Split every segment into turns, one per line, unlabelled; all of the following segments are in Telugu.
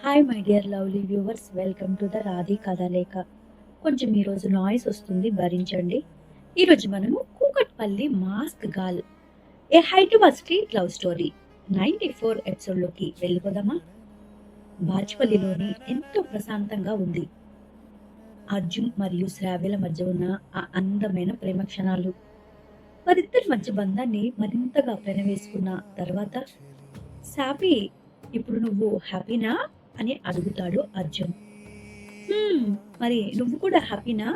Hi my dear lovely viewers, welcome to the రాధి కథలేఖ. కొంచెం ఈరోజు నాయిస్ వస్తుంది, భరించండి. ఈరోజు మనము Kukatpally mask gal, a Hyderabad street love story 94 ఎపిసోడ్లోకి వెళ్ళిపోదామా? బాచ్పల్లిలోని ఎంతో ప్రశాంతంగా ఉంది. అర్జున్ మరియు శ్రావ్యల మధ్య ఉన్న ఆ అందమైన ప్రేమ క్షణాలు, వారిద్దరి మధ్య బంధాన్ని మరింతగా పెనవేసుకున్న తర్వాత, సాబి, ఇప్పుడు నువ్వు హ్యాపీనా అని అడుగుతాడు అర్జున్. మరి నువ్వు కూడా హ్యాపీనా?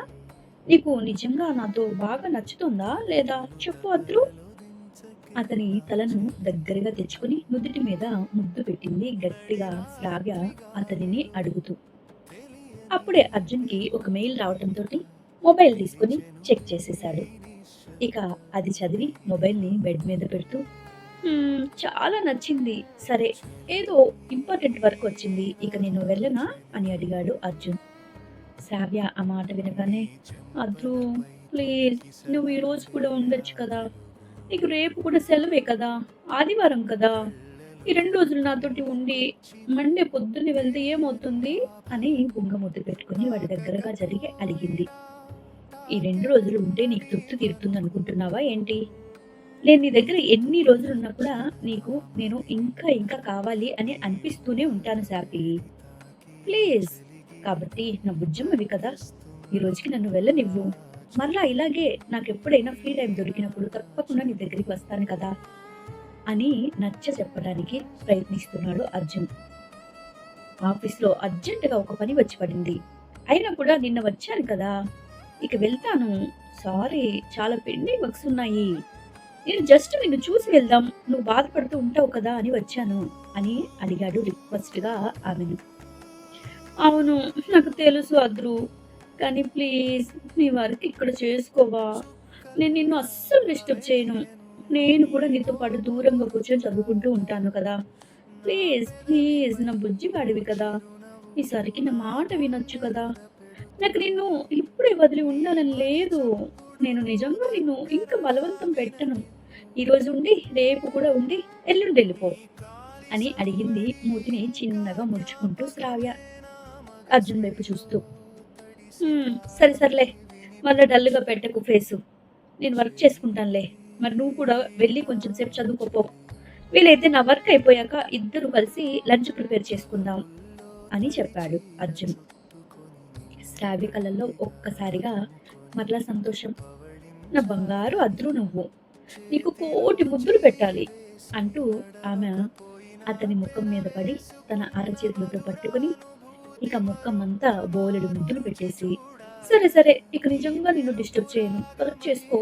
నీకు నిజంగా నాతో బాగా నచ్చుతుందా లేదా చెప్పు అద్రు. అతని తలను దగ్గరగా తెచ్చుకుని నుదుటి మీద ముద్దు పెట్టింది గట్టిగా శ్రావ్య అతనిని అడుగుతూ. అప్పుడే అర్జున్కి ఒక మెయిల్ రావడంతో మొబైల్ తీసుకుని చెక్ చేసేశాడు. ఇక అది చదివి మొబైల్ని బెడ్ మీద పెడుతూ, చాలా నచ్చింది. సరే, ఏదో ఇంపార్టెంట్ వర్క్ వచ్చింది, ఇక నేను వెళ్ళనా అని అడిగాడు అర్జున్. శ్రావ్య ఆ మాట వినగానే, అద్రు ప్లీజ్, నువ్వు ఈరోజు కూడా ఉండొచ్చు కదా, నీకు రేపు కూడా సెలవే కదా, ఆదివారం కదా, ఈ 2 రోజులు నాతోటి ఉండి మండే పొద్దున్నే వెళ్తే ఏమవుతుంది అని బుంగ ముద్దు పెట్టుకుని వాడి దగ్గరగా జరిగి అడిగింది. ఈ 2 రోజులు ఉంటే నీకు తృప్తి తీరుతుంది అనుకుంటున్నావా ఏంటి? నేను నీ దగ్గర ఎన్ని రోజులు ఉన్నా కూడా నీకు నేను ఇంకా ఇంకా కావాలి అని అనిపిస్తూనే ఉంటాను సాపి. ప్లీజ్, కాబట్టి నా బుజ్జమ్మవి కదా, ఈ రోజుకి నన్ను వెళ్ళనివ్వు. మళ్ళా ఇలాగే నాకు ఎప్పుడైనా ఫ్రీ టైం దొరికినప్పుడు తప్పకుండా నీ దగ్గరికి వస్తాను కదా అని నచ్చ చెప్పడానికి ప్రయత్నిస్తున్నాడు అర్జున్. ఆఫీస్లో అర్జెంటుగా ఒక పని వచ్చి పడింది, అయినా కూడా నిన్న వచ్చాను కదా, ఇక వెళ్తాను. సారీ, చాలా పెండింగ్ వర్క్స్ ఉన్నాయి. నేను జస్ట్ నిన్ను చూసి వెళ్దాం, నువ్వు బాధపడుతూ ఉంటావు కదా అని వచ్చాను అని అడిగాడు రిక్వెస్ట్గా ఆమెను. అవును, నాకు తెలుసు అద్రు, కానీ ప్లీజ్ నీ వర్క్ ఇక్కడ చేసుకోవా, నేను నిన్ను అస్సలు డిస్టర్బ్ చేయను. నేను కూడా నీతో పాటు దూరంగా కూర్చొని చదువుకుంటూ ఉంటాను కదా. ప్లీజ్ ప్లీజ్, నా బుజ్జి వాడివి కదా, ఈసారికి నా మాట వినొచ్చు కదా. నాకు నిన్ను ఇప్పుడే వదిలి ఉండాలని లేదు. నేను నిజంగా నిన్ను ఇంకా బలవంతం పెట్టను. ఈరోజు ఉండి రేపు కూడా ఉండి ఎల్లుండి వెళ్ళిపో అని అడిగింది మూతిని చిన్నగా ముడుచుకుంటూ శ్రావ్య అర్జున్ వైపు చూస్తూ. సరే సర్లే, మళ్ళీ డల్గా పెట్టకు ఫేసు, నేను వర్క్ చేసుకుంటానులే. మరి నువ్వు కూడా వెళ్ళి కొంచెం సేపు చదువుకోపో. వీలైతే నా వర్క్ అయిపోయాక ఇద్దరు కలిసి లంచ్ ప్రిపేర్ చేసుకుందాం అని చెప్పాడు అర్జున్. శ్రావ్య కళ్ళల్లో ఒక్కసారిగా మరలా సంతోషం. నా బంగారు అద్రు, నువ్వు, నీకు కోటి ముద్దులు పెట్టాలి అంటూ ఆమె అతని ముఖం మీద పడి తన అరచేతులతో పట్టుకుని ఇక ముఖమంతా బోలెడు ముద్దులు పెట్టేసి, సరే సరే, ఇక నిజంగా నిన్ను డిస్టర్బ్ చేయను, వర్క్ చేసుకో.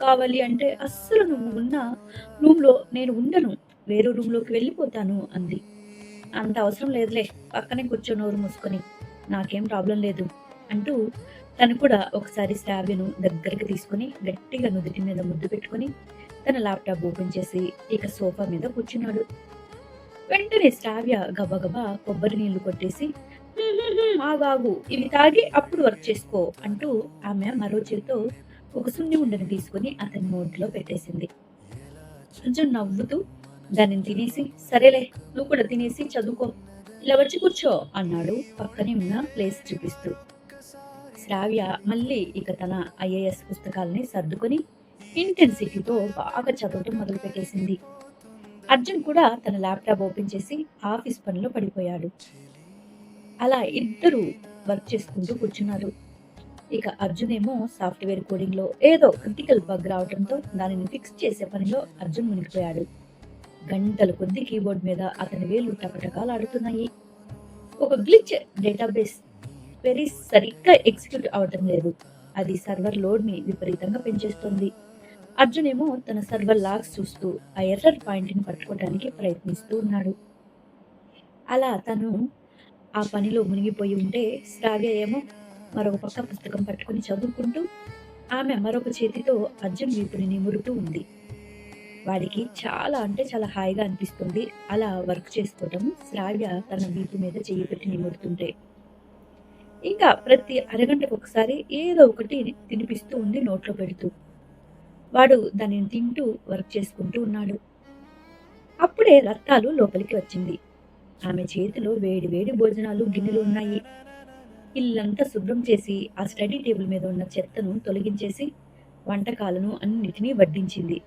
కావాలి అంటే అస్సలు నువ్వు ఉన్న రూమ్లో నేను ఉండను, వేరే రూమ్లోకి వెళ్ళిపోతాను అంది. అంత అవసరం లేదులే, పక్కనే కూర్చో నోరు మూసుకొని, నాకేం ప్రాబ్లం లేదు అంటూ తను కూడా ఒకసారి శ్రావ్యను దగ్గరికి తీసుకుని గట్టిగా నుదుటి మీద ముద్దు పెట్టుకుని తన ల్యాప్టాప్ ఓపెన్ చేసి ఇక సోఫా మీద కూర్చున్నాడు. వెంటనే శ్రావ్య గబగబా కొబ్బరి నీళ్లు కొట్టేసి, ఆగాగు, ఇవి తాగి అప్పుడు వర్క్ చేసుకో అంటూ ఆమె మరో చేతితో ఒక సున్ని ఉండని తీసుకుని అతని నోట్లో పెట్టేసింది. కొంచెం నవ్వుతూ దానిని తినేసి, సరేలే, నువ్వు కూడా తినేసి చదువుకో, ఇలా వచ్చి కూర్చో అన్నాడు పక్కనే ఉన్న ప్లేస్ చూపిస్తూ. శ్రావ్య మళ్ళీ ఇక తన ఐఏఎస్ పుస్తకాలని సర్దుకొని ఇంటెన్సిటీతో బాగా చదవటం మొదలు పెట్టేసింది. అర్జున్ కూడా తన ల్యాప్టాప్ ఓపెన్ చేసి ఆఫీస్ పనిలో పడిపోయాడు. అలా ఇద్దరు వర్క్ చేసుకుంటూ కూర్చున్నారు. ఇక అర్జున్ ఏమో సాఫ్ట్వేర్ కోడింగ్ లో ఏదో క్రిటికల్ బగ్ రావడంతో దానిని ఫిక్స్ చేసే పనిలో అర్జున్ మునిగిపోయాడు. గంటల కొద్ది కీబోర్డ్ మీద అతని వేలు టకటకాలాడుతున్నాయి. ఒక గ్లిచ్ డేటాబేస్ వెరీ సరిగ్గా ఎగ్జిక్యూట్ అవటం లేదు. అది సర్వర్ లోడ్ ని విపరీతంగా పెంచేస్తుంది. అర్జున్ ఏమో తన సర్వర్ లాగ్స్ చూస్తూ ఆ ఎర్రర్ పాయింట్ ని పట్టుకోవడానికి ప్రయత్నిస్తూ ఉన్నాడు. అలా తను ఆ పనిలో మునిగిపోయి ఉంటే శ్రావ్య ఏమో మరొక పక్క పుస్తకం పట్టుకుని చదువుకుంటూ ఆమె మరొక చేతితో అర్జున్ వీపుని నిమురుతూ ఉంది. వాడికి చాలా అంటే చాలా హాయిగా అనిపిస్తుంది అలా వర్క్ చేసుకోవటం. శ్రావ్య తన వీపు మీద చెయ్యి పెట్టి నిమురుతుంటే ఇంకా ప్రతి అరగంటకు ఒకసారి ఏదో ఒకటి తినిపిస్తూ ఉంది నోట్లో పెడుతూ. వాడు దానిని తింటూ వర్క్ చేసుకుంటూ ఉన్నాడు. అప్పుడే రత్తాలు లోపలికి వచ్చింది. ఆమె చేతిలో వేడి వేడి భోజనాలు గిన్నెలు ఉన్నాయి. ఇల్లంతా శుభ్రం చేసి ఆ స్టడీ టేబుల్ మీద ఉన్న చెత్తను తొలగించేసి వంటకాలను అన్నిటినీ వడ్డించింది.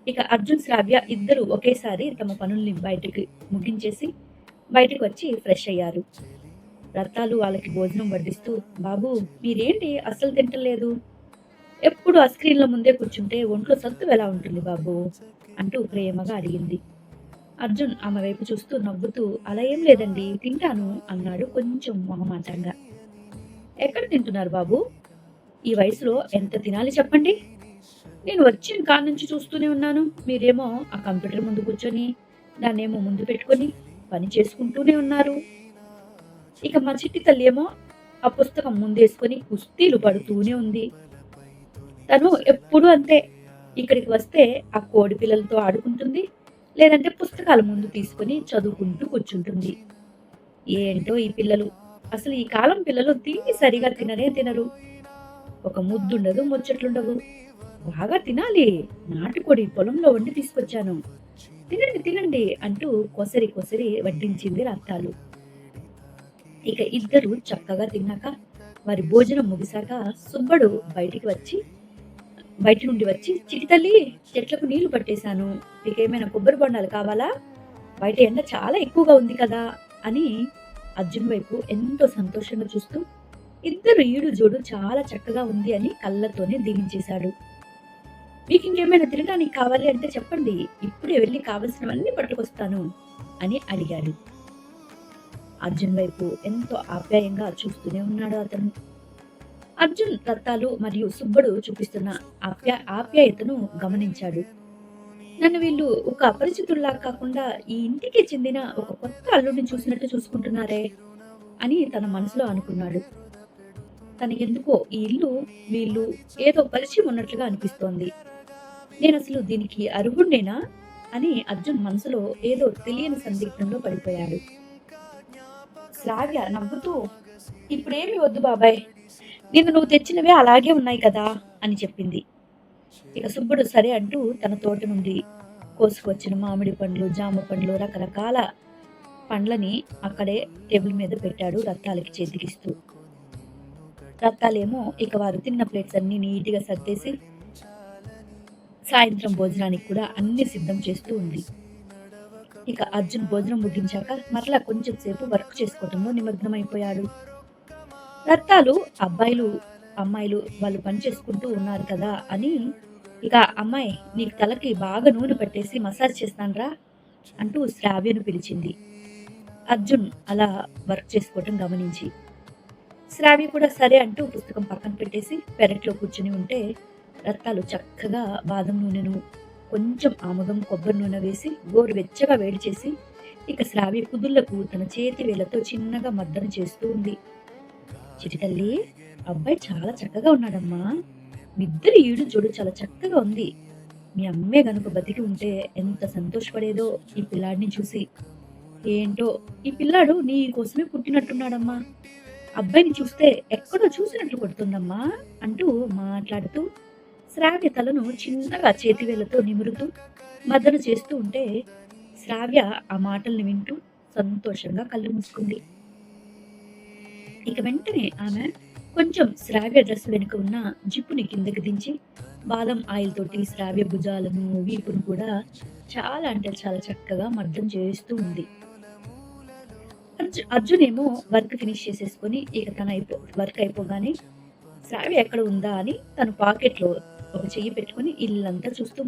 ఇక అర్జున్, శ్రావ్య ఇద్దరు ఒకేసారి తమ పనుల్ని బయటకి ముగించేసి బయటకు వచ్చి ఫ్రెష్ అయ్యారు. రత్తాలు వాళ్ళకి భోజనం వడ్డిస్తూ, బాబు మీరేంటి అస్సలు తింటలేదు? ఎప్పుడు ఆ స్క్రీన్ల ముందే కూర్చుంటే ఒంట్లో సత్తు ఎలా ఉంటుంది బాబు అంటూ ప్రేమగా అడిగింది. అర్జున్ ఆమె వైపు చూస్తూ నవ్వుతూ, అలా ఏం లేదండి తింటాను అన్నాడు కొంచెం మొహమాటంగా. ఎక్కడ తింటున్నారు బాబు? ఈ వయసులో ఎంత తినాలి చెప్పండి? నేను వచ్చిన కాడ నుంచి చూస్తూనే ఉన్నాను. మీరేమో ఆ కంప్యూటర్ ముందు కూర్చొని దాన్నేమో ముందు పెట్టుకొని పని చేసుకుంటూనే ఉన్నారు. ఇక మా చిట్టి తల్లి ఏమో ఆ పుస్తకం ముందేసుకొని కుస్తీలు పడుతూనే ఉంది. తను ఎప్పుడు అంతే. ఇక్కడికి వస్తే ఆ కోడి పిల్లలతో ఆడుకుంటుంది. లేదంటే పుస్తకాల ముందు తీసుకొని చదువుకుంటూ కూర్చుంటుంది. ఏంటో ఈ పిల్లలు. అసలు ఈ కాలం పిల్లలు తిండి సరిగా తిననే తినరు. ఒక ముద్దుండదు, ముచ్చట్లుండవు. బాగా తినాలి. నాటుకోడి పొలంలో వండి తీసుకొచ్చాను. తినండి తినండి అంటూ కొసరి కొసరి వడ్డించింది రత్తాలు. ఇక ఇద్దరు చక్కగా తిన్నాక వారి భోజనం ముగిశాక సుబ్బడు బయట నుండి వచ్చి, చిటి తల్లి చెట్లకు నీళ్లు పట్టేశాను. నీకేమైనా కొబ్బరి బొండాలు కావాలా? బయట ఎండ చాలా ఎక్కువగా ఉంది కదా అని అర్జున్ వైపు ఎంతో సంతోషంగా చూస్తూ, ఇద్దరు ఈడు జోడు చాలా చక్కగా ఉంది అని కళ్ళతోనే దీవించేశాడు. మీకు ఇంకేమైనా తినడానికి కావాలి అంటే చెప్పండి, ఇప్పుడే వెళ్ళి కావలసినవన్నీ పట్టుకొస్తాను అని అడిగాడు. అర్జున్ వైపు ఎంతో ఆప్యాయంగా చూస్తూనే ఉన్నాడు అతను. అర్జున్ రత్తాలు మరియు సుబ్బడు చూపిస్తున్న ఆప్యాయతను గమనించాడు. నన్ను వీళ్ళు ఒక అపరిచితుల్లా కాకుండా ఈ ఇంటికి చెందిన ఒక కొత్త అల్లుడిని చూసినట్టు చూసుకుంటున్నారే అని తన మనసులో అనుకున్నాడు. తనకెందుకో ఈ ఇల్లు వీళ్ళు ఏదో పరిచయం ఉన్నట్లుగా అనిపిస్తోంది. నేను అసలు దీనికి అర్హుణ్ణేనా అని అర్జున్ మనసులో ఏదో తెలియని సందిగ్ధంలో పడిపోయాడు. శ్రావ్య నవ్వుతూ, ఇప్పుడేమి వద్దు బాబాయ్, నిన్ను నువ్వు తెచ్చినవే అలాగే ఉన్నాయి కదా అని చెప్పింది. ఇక సుబ్బుడు సరే అంటూ తన తోట నుండి కోసుకొచ్చిన మామిడి పండ్లు, జామ పండ్లు, రకరకాల పండ్లని అక్కడే టేబుల్ మీద పెట్టాడు రత్తాలకి చేతికిస్తూ. రత్తాలేమో ఇక వారు తిన్న ప్లేట్స్ అన్ని నీట్గా సర్దేసి సాయంత్రం భోజనానికి కూడా అన్ని సిద్ధం చేస్తూ ఉంది. ఇక అర్జున్ భోజనం ముగించాక మరలా కొంచెం సేపు వర్క్ చేసుకోవడంలో నిమగ్నమైపోయాడు. రత్తాలు అబ్బాయిలు అమ్మాయిలు వాళ్ళు పని చేసుకుంటూ ఉన్నారు కదా అని, ఇక అమ్మాయి నీకు తలకి బాగా నూనె పట్టేసి మసాజ్ చేస్తానరా అంటూ శ్రావ్యను పిలిచింది. అర్జున్ అలా వర్క్ చేసుకోవటం గమనించి శ్రావ్య కూడా సరే అంటూ పుస్తకం పక్కన పెట్టేసి పెరట్లో కూర్చుని ఉంటే, రత్తాలు చక్కగా బాదం నూనెను కొంచెం ఆముదం కొబ్బరి నూనె వేసి గోరువెచ్చగా వేడి చేసి ఇక శ్రావ్య కుదుళ్లకు తన చేతి వేళ్లతో చిన్నగా మర్దన చేస్తూ ఉంది. చిటి తల్లి, అబ్బాయి చాలా చక్కగా ఉన్నాడమ్మా. మీ ఇద్దరి ఈడు జోడు చాలా చక్కగా ఉంది. మీ అమ్మే గనుక బతికి ఉంటే ఎంత సంతోషపడేదో ఈ పిల్లాడిని చూసి. ఏంటో ఈ పిల్లాడు నీ కోసమే పుట్టినట్టున్నాడమ్మా. అబ్బాయిని చూస్తే ఎక్కడో చూసినట్లు కొడుతుందమ్మా అంటూ మాట్లాడుతూ శ్రావ్య తలను చిన్నగా చేతివేళ్లతో నిమురుతూ మదన చేస్తూ ఉంటే, శ్రావ్య ఆ మాటల్ని వింటూ సంతోషంగా కళ్ళు మూసుకుంది. ఇక వెంటనే ఆమె కొంచెం శ్రావ్య డ్రెస్ వెనుక ఉన్న జిప్పుని కిందకి దించి బాదం ఆయిల్ తోటి శ్రావ్య భుజాలను వీపును కూడా చాలా అంటే చాలా చక్కగా మర్దం చేస్తూ ఉంది. అర్జున్ ఏమో వర్క్ ఫినిష్ చేసేసుకొని ఇక తన వర్క్ అయిపోగానే శ్రావ్య ఎక్కడ ఉందా అని తన పాకెట్లో ఒక చెయ్యి పెట్టుకుని ఇల్లంతా చూస్తూ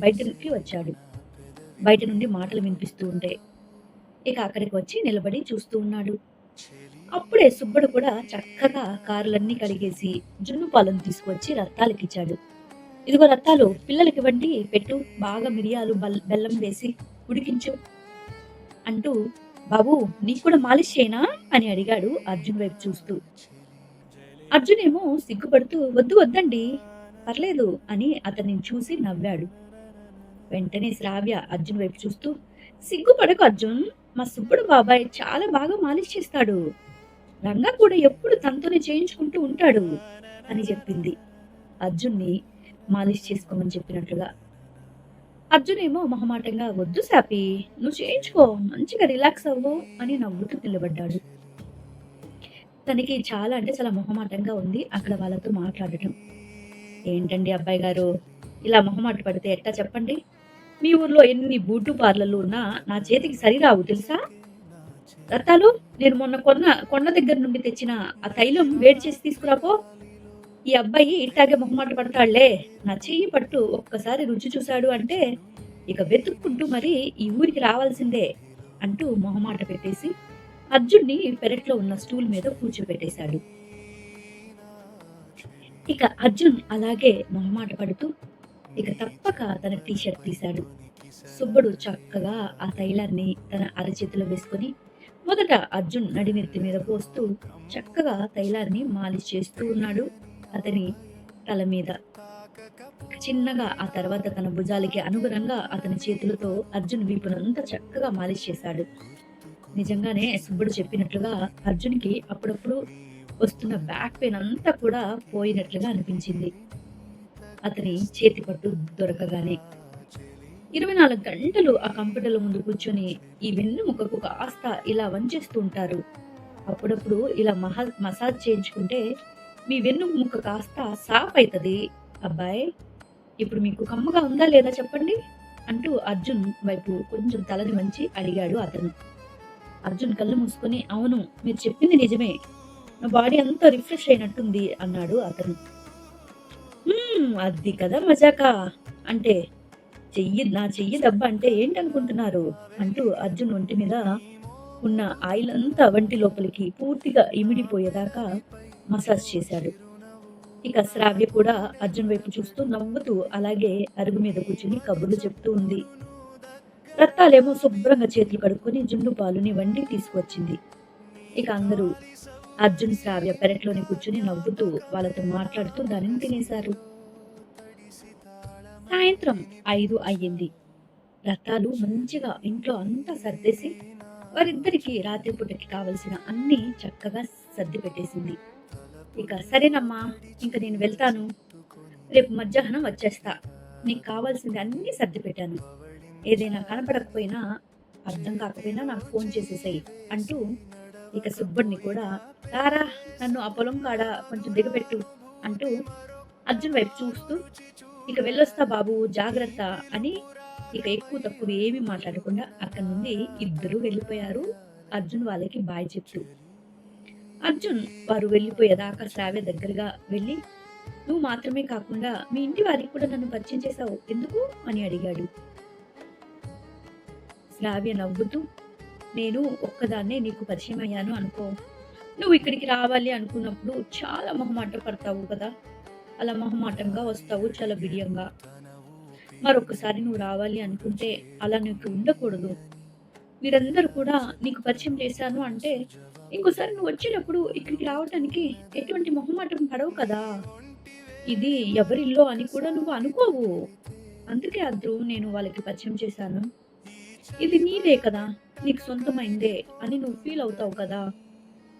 బయటకి వచ్చాడు. బయట నుండి మాటలు వినిపిస్తూ ఉంటాయి. ఇక అక్కడికి వచ్చి నిలబడి చూస్తూ ఉన్నాడు. అప్పుడే సుబ్బడు కూడా చక్కగా కారులన్నీ కడిగేసి జున్ను పాలను తీసుకువచ్చి రత్తాలకి ఇచ్చాడు. ఇదిగో రత్తాలు, పిల్లలకి ఇవ్వండి, పెట్టు, బాగా మిరియాలు బెల్లం వేసి ఉడికించు అంటూ, బాబు నీకు కూడా మాలిష్ చేయనా అని అడిగాడు అర్జున్ వైపు చూస్తూ. అర్జున్ ఏమో సిగ్గుపడుతూ వద్దు వద్దండి పర్లేదు అని అతన్ని చూసి నవ్వాడు. వెంటనే శ్రావ్య అర్జున్ వైపు చూస్తూ, సిగ్గుపడకు అర్జున్, మా సుబ్బడు బాబాయ్ చాలా బాగా మాలిష్ చేస్తాడు. రంగా కూడా ఎప్పుడు తనతోనే చేయించుకుంటూ ఉంటాడు అని చెప్పింది, అర్జున్ని మాలిష్ చేసుకోమని చెప్పినట్లుగా. అర్జున్ ఏమో మొహమాటంగా వద్దు సాపి, నువ్వు చేయించుకో, మంచిగా రిలాక్స్ అవ్వు అని నవ్వుతూ నిలబడ్డాడు. తనకి చాలా అంటే చాలా మొహమాటంగా ఉంది అక్కడ వాళ్ళతో మాట్లాడటం. ఏంటండి అబ్బాయి గారు, ఇలా మొహమాట పడితే ఎట్టా చెప్పండి? మీ ఊర్లో ఎన్ని బ్యూటీ పార్లర్‌లు ఉన్నా నా చేతికి సరిరావు తెలుసా? రత్తాలు, నేను మొన్న కొండ దగ్గర నుండి తెచ్చిన ఆ తైలం వేడి చేసి తీసుకురా పో. ఈ అబ్బాయి ఇట్టాగే మొహమాట పడతాడులే. నా చెయ్యి పట్టు ఒక్కసారి రుచి చూశాడు అంటే ఇక వెతుక్కుంటూ మరి ఈ ఊరికి రావాల్సిందే అంటూ మొహమాట పెట్టేసి అర్జున్ని పెరట్లో ఉన్న స్టూల్ మీద కూర్చోబెట్టేశాడు. ఇక అర్జున్ అలాగే మొహమాట పడుతూ ఇక తప్పక తన టీ షర్ట్ తీశాడు. సుబ్బుడు చక్కగా ఆ తైలాన్ని తన అరచేతిలో వేసుకొని మొదట అర్జున్ నడినెత్తి మీద పోస్తూ చక్కగా తైలాన్ని మాలిష్ చేస్తూ ఉన్నాడు అతని తల మీద. చిన్నగా ఆ తర్వాత తన భుజాలకి అనుగుణంగా అతని చేతులతో అర్జున్ వీపునంతా చక్కగా మాలిష్ చేశాడు. నిజంగానే సుబ్బుడు చెప్పినట్లుగా అర్జున్‌కి అప్పుడప్పుడు వస్తున్న బ్యాక్ పెయిన్ అంతా కూడా పోయినట్లుగా అనిపించింది. అతని చేతి పట్టు దొరకగానే. 24 గంటలు ఆ కంప్యూటర్‌ల ముందు కూర్చొని ఈ వెన్నెముకకు కాస్త ఇలా వంచేస్తూ ఉంటారు. అప్పుడప్పుడు ఇలా మసాజ్ చేయించుకుంటే మీ వెన్నుముక్క కాస్త సాఫ్ అయితది అబ్బాయ్. ఇప్పుడు మీకు కమ్మగా ఉందా లేదా చెప్పండి? అంటూ అర్జున్ వైపు కొంచెం తలని వంచి అడిగాడు అతను. అర్జున్ కళ్ళు మూసుకొని అవును, మీరు చెప్పింది నిజమే. నా బాడీ అంతా రిఫ్రెష్ అయినట్టుంది అన్నాడు అతను. అది కదా మజాకా! అంటే నా చెయ్యి దెబ్బ అంటే ఏంటనుకుంటున్నారు? అంటూ అర్జున్ ఒంటి మీద ఉన్న ఆయిల్ అంతా వంటి లోపలికి పూర్తిగా ఇమిడిపోయేదాకా మసాజ్ చేశాడు. ఇక శ్రావ్య కూడా అర్జున్ వైపు చూస్తూ నవ్వుతూ అలాగే అరుగు మీద కూర్చుని కబుర్లు చెప్తూ ఉంది. రత్తాలేమో శుభ్రంగా చేతులు కడుక్కొని జున్ను పాలుని వండి తీసుకువచ్చింది. ఇక అందరూ అర్జున్ శ్రావ్య పెరట్లోని కూర్చుని నవ్వుతూ వాళ్ళతో మాట్లాడుతూ దానిని తినేశారు. సాయంత్రం 5 అయ్యింది. రత్తాలు మంచిగా ఇంట్లో అంతా సర్దేసి వారిద్దరికి రాత్రిపూటకి కావలసిన అన్ని చక్కగా సర్ది పెట్టేసింది. ఇక సరేనమ్మా, ఇంక నేను వెళ్తాను. రేపు మధ్యాహ్నం వచ్చేస్తా. నీకు కావాల్సింది అన్నీ సర్ది పెట్టాను. ఏదైనా కనపడకపోయినా అర్థం కాకపోయినా నాకు ఫోన్ చేసేసేయి అంటూ ఇక సుబ్బడిని కూడా రారా, నన్ను ఆ పొలం కాడ కొంచెం దిగబెట్టు అంటూ అర్జున్ వైపు చూస్తూ ఇక వెళ్ళొస్తా బాబు జాగ్రత్త అని ఇక ఎక్కువ తక్కువ ఏమీ మాట్లాడకుండా అక్కడి నుండి ఇద్దరు వెళ్ళిపోయారు. అర్జున్ వాళ్ళకి బాయ్ చెప్తూ. అర్జున్ వారు వెళ్ళిపోయేదాకా శ్రావ్య దగ్గరగా వెళ్ళి నువ్వు మాత్రమే కాకుండా మీ ఇంటి వారికి కూడా నన్ను పరిచయం చేశావు ఎందుకు అని అడిగాడు. శ్రావ్య నవ్వుతూ నేను ఒక్కదాన్నే నీకు పరిచయం అయ్యాను అనుకో. నువ్వు ఇక్కడికి రావాలి అనుకున్నప్పుడు చాలా మొహమాట పడతావు కదా, అలా మొహమాటంగా వస్తావు చాలా బిడియంగా. మరొకసారి నువ్వు రావాలి అనుకుంటే అలా నీకు ఉండకూడదు. మీరందరూ కూడా నీకు పరిచయం చేశాను అంటే ఇంకోసారి నువ్వు వచ్చేటప్పుడు ఇక్కడికి రావటానికి ఎటువంటి మొహమాటం పడవు కదా. ఇది ఎవరిల్లో అని కూడా నువ్వు అనుకోవు. అందుకే అద్దు నేను వాళ్ళకి పరిచయం చేశాను. ఇది నీదే కదా, నీకు సొంతమైందే అని నువ్వు ఫీల్ అవుతావు కదా.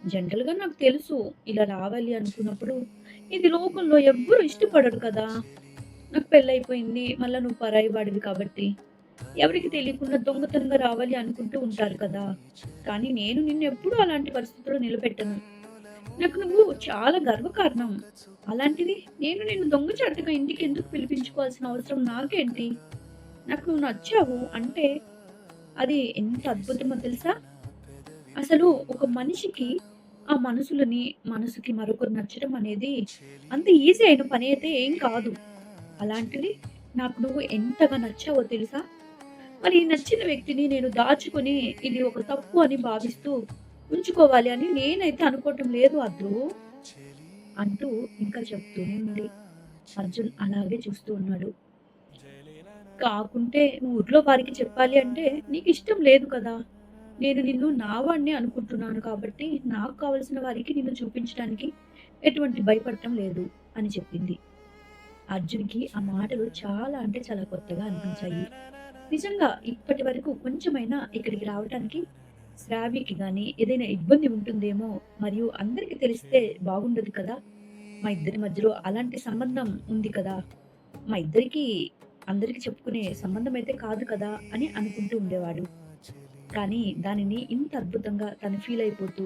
జనరల్‌గా నాకు తెలుసు ఇలా రావాలి అనుకున్నప్పుడు ఇది లోకంలో ఎవ్వరు ఇష్టపడరు కదా. నాకు పెళ్లయిపోయింది. మళ్ళా నువ్వు పరాయి వాడివి కాబట్టి ఎవరికీ తెలియకుండా దొంగతనంగా రావాలి అనుకుంటూ ఉంటారు కదా. కానీ నేను నిన్నెప్పుడూ అలాంటి పరిస్థితుల్లో నిలబెట్టను. నాకు నువ్వు చాలా గర్వకారణం. అలాంటిది నేను నిన్ను దొంగచాటుగా ఇంటికెందుకు పిలిపించుకోవాల్సిన అవసరం నాకేంటి? నాకు నువ్వు నచ్చావు అంటే అది ఎంత అద్భుతమో తెలుసా? అసలు ఒక మనిషికి ఆ మనసుకి మరొకరు నచ్చడం అనేది అంత ఈజీ అయిన పనైతే ఏం కాదు. అలాంటిది నాకు నువ్వు ఎంతగా నచ్చావో తెలుసా? మరి ఈ నచ్చిన వ్యక్తిని నేను దాచుకొని ఇది ఒక తప్పు అని భావిస్తూ ఉంచుకోవాలి అని నేనైతే అనుకోవటం లేదు అద్దు అంటూ ఇంకా చెప్తూనే ఉంది. అర్జున్ అలాగే చూస్తూ ఉన్నాడు. కాకుంటే నువ్వు ఊర్లో వారికి చెప్పాలి అంటే నీకిష్టం లేదు కదా. నేను నిన్ను నా వాడిని అనుకుంటున్నాను కాబట్టి నాకు కావాల్సిన వారికి నిన్ను చూపించడానికి ఎటువంటి భయపడటం లేదు అని చెప్పింది. అర్జున్‌కి ఆ మాటలు చాలా అంటే చాలా కొత్తగా అనిపించాయి. నిజంగా ఇప్పటి వరకు కొంచెమైనా ఇక్కడికి రావటానికి శ్రావ్యకి గాని ఏదైనా ఇబ్బంది ఉంటుందేమో, మరియు అందరికి తెలిస్తే బాగుండదు కదా. మా ఇద్దరి మధ్యలో అలాంటి సంబంధం ఉంది కదా. మా ఇద్దరికీ అందరికి చెప్పుకునే సంబంధం అయితే కాదు కదా అని అనుకుంటూ ఉండేవాడు. కానీ దానిని ఇంత అద్భుతంగా తను ఫీల్ అయిపోతూ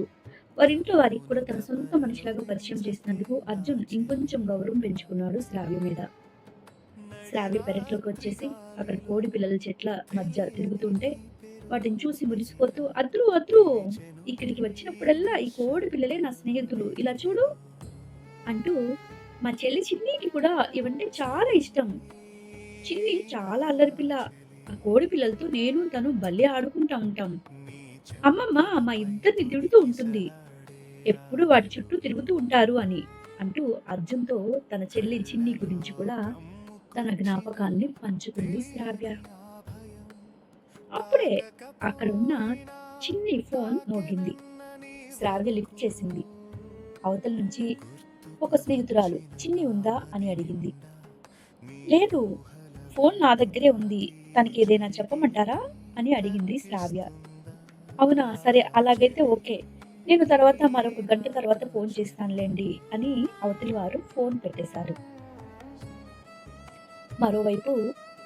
వారింట్లో వారికి కూడా తన సొంత మనిషిలాగా పరిచయం చేసినందుకు అర్జున్ ఇంకొంచెం గౌరవం పెంచుకున్నాడు శ్రావ్య మీద. శ్రావ్య పెరట్లోకి వచ్చేసి అక్కడ కోడి పిల్లల చెట్ల మధ్య తిరుగుతుంటే వాటిని చూసి మురిసిపోతూ అద్రు అద్రు ఇక్కడికి వచ్చినప్పుడల్లా ఈ కోడి పిల్లలే నా స్నేహితులు ఇలా చూడు అంటూ మా చెల్లి చిన్నికి కూడా ఇవంటే చాలా ఇష్టం. చిన్ని చాలా అల్లరి పిల్ల. ఆ కోడి పిల్లలతో నేను తను భలే ఆడుకుంటా ఉంటాం. అమ్మమ్మ మా ఇద్దరిని తిడుతూ ఉంటుంది. ఎప్పుడు వాటి చుట్టూ తిరుగుతూ ఉంటారు అని అంటూ అర్జున్‌తో తన చెల్లి చిన్ని గురించి కూడా తన జ్ఞాపకాల్ని పంచుకుంది శ్రావ్య. అప్పుడే అక్కడ ఉన్న చిన్ని ఫోన్ మోగింది. శ్రావ్య లిఫ్ట్ చేసింది. అవతల నుంచి ఒక స్నేహితురాలు చిన్ని ఉందా అని అడిగింది. లేదు, ఫోన్ నా దగ్గరే ఉంది. తనకేదైనా చెప్పమంటారా అని అడిగింది శ్రావ్య. అవునా, సరే అలాగైతే ఓకే. నేను తర్వాత మరొక గంట తర్వాత ఫోన్ చేస్తానులేండి అని అవతలి వారు ఫోన్ పెట్టేశారు. మరోవైపు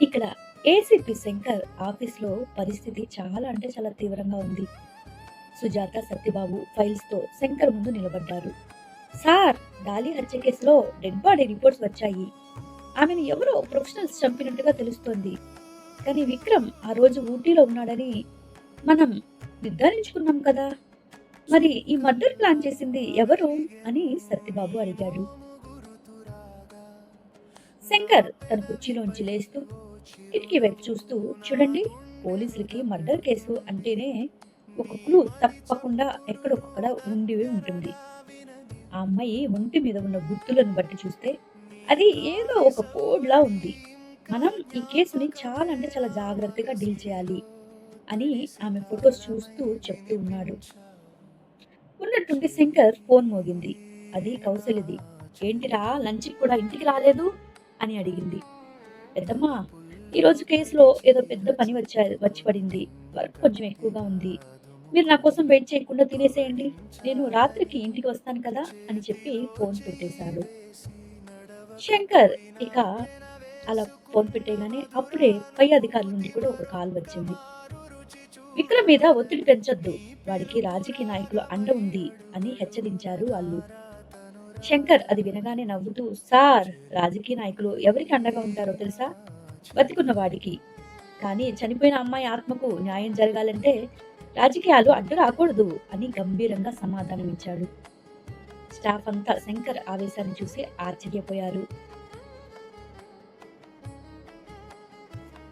ఇక్కడ ఏసీపీ శంకర్ ఆఫీస్‌లో పరిస్థితి చాలా అంటే చాలా తీవ్రంగా ఉంది. సుజాత, సత్యబాబు ఫైల్స్‌తో శంకర్ ముందు నిలబడ్డారు. సార్, డాలీ హత్య కేసులో డెడ్ బాడీ రిపోర్ట్స్ వచ్చాయి. ఆమెను ఎవరో ప్రొఫెషనల్స్ చంపినట్టుగా తెలుస్తోంది. కానీ విక్రమ్ ఆ రోజు ఊటీలో ఉన్నాడని మనం నిర్ధారించుకున్నాం కదా. మరి ఈ మర్డర్ ప్లాన్ చేసింది ఎవరు అని సత్యబాబు అడిగాడు. శంకర్ తన కుర్చీలోంచి లేస్తూ కిటికీ వైపు చూస్తూ చూడండి, పోలీసులకి మర్డర్ కేసు అంటేనే ఒక క్లూ తప్పకుండా ఎక్కడొక్కడ ఉండి ఉంటుంది. ఆ అమ్మాయి ఒంటి మీద ఉన్న గుర్తులను బట్టి చూస్తే అది ఏదో ఒక కోడ్లా ఉంది. మనం ఈ కేసుని చాలా అంటే చాలా జాగ్రత్తగా డీల్ చేయాలి అని ఆమె ఫొటోస్ చూస్తూ చెప్తూ ఉన్నాడు. ఉన్నట్టుండి శంకర్ ఫోన్ మోగింది. అది కౌశల్యది. ఏంటిరా, లంచ్కి కూడా ఇంటికి రాలేదు అని అడిగింది. పెద్దమ్మ, ఈరోజు కేసులో ఏదో పెద్ద పని వచ్చి పడింది. వర్క్ కొంచెం ఎక్కువగా ఉంది. మీరు నా కోసం వెయిట్ చేయకుండా తినేసేయండి. నేను రాత్రికి ఇంటికి వస్తాను కదా అని చెప్పి ఫోన్ పెట్టేశాడు. శంకర్ ఇక అలా ఫోన్ పెట్టేగానే అప్పుడే పై అధికారుల నుండి కూడా ఒక కాల్ వచ్చింది. విక్రమ్ మీద ఒత్తిడి పెంచొద్దు, వాడికి రాజకీయ నాయకుల అండ ఉంది అని హెచ్చరించారు వాళ్ళు. శంకర్ అది వినగానే నవ్వుతూ, సార్, రాజకీయ నాయకులు ఎవరికి అండగా ఉంటారో తెలుసా? బతికున్న వాడికి. కానీ చనిపోయిన అమ్మాయి ఆత్మకు న్యాయం జరగాలంటే రాజకీయాలు అడ్డు రాకూడదు అని గంభీరంగా సమాధానమిచ్చాడు. స్టాఫ్ అంతా శంకర్ ఆవేశాన్ని చూసి ఆశ్చర్యపోయారు.